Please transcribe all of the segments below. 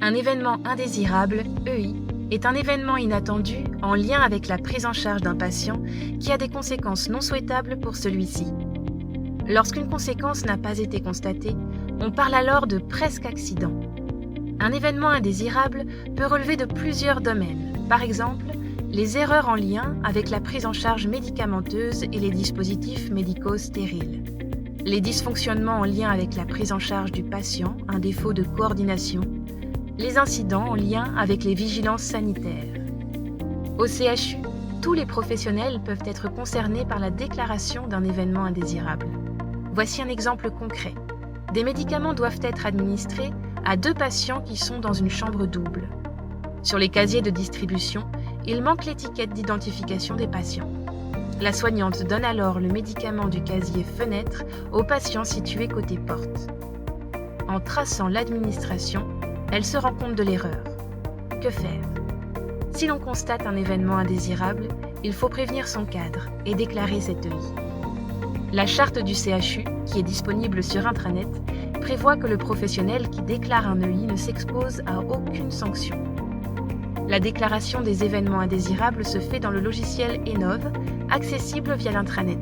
Un événement indésirable, EI, est un événement inattendu en lien avec la prise en charge d'un patient qui a des conséquences non souhaitables pour celui-ci. Lorsqu'une conséquence n'a pas été constatée, on parle alors de presque accident. Un événement indésirable peut relever de plusieurs domaines, par exemple les erreurs en lien avec la prise en charge médicamenteuse et les dispositifs médicaux stériles, les dysfonctionnements en lien avec la prise en charge du patient, un défaut de coordination, les incidents en lien avec les vigilances sanitaires. Au CHU, tous les professionnels peuvent être concernés par la déclaration d'un événement indésirable. Voici un exemple concret. Des médicaments doivent être administrés à 2 patients qui sont dans une chambre double. Sur les casiers de distribution, il manque l'étiquette d'identification des patients. La soignante donne alors le médicament du casier fenêtre au patient situé côté porte. En traçant l'administration, elle se rend compte de l'erreur. Que faire? Si l'on constate un événement indésirable, il faut prévenir son cadre et déclarer cette EI. La charte du CHU, qui est disponible sur intranet, prévoit que le professionnel qui déclare un EI ne s'expose à aucune sanction. La déclaration des événements indésirables se fait dans le logiciel Enov, accessible via l'intranet.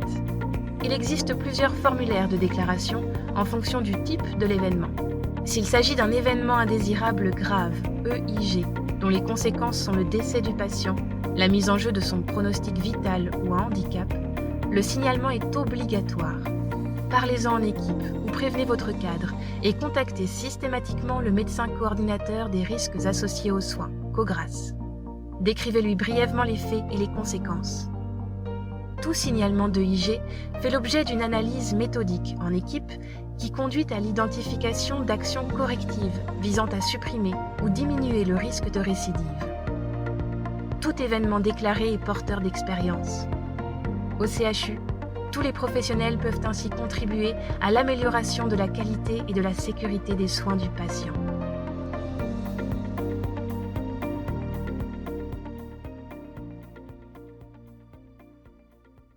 Il existe plusieurs formulaires de déclaration en fonction du type de l'événement. S'il s'agit d'un événement indésirable grave, EIG, dont les conséquences sont le décès du patient, la mise en jeu de son pronostic vital ou un handicap, le signalement est obligatoire. Parlez-en en équipe ou prévenez votre cadre et contactez systématiquement le médecin coordinateur des risques associés aux soins, COGRAS. Décrivez-lui brièvement les faits et les conséquences. Tout signalement d'EIG fait l'objet d'une analyse méthodique en équipe qui conduit à l'identification d'actions correctives visant à supprimer ou diminuer le risque de récidive. Tout événement déclaré est porteur d'expérience. Au CHU, tous les professionnels peuvent ainsi contribuer à l'amélioration de la qualité et de la sécurité des soins du patient.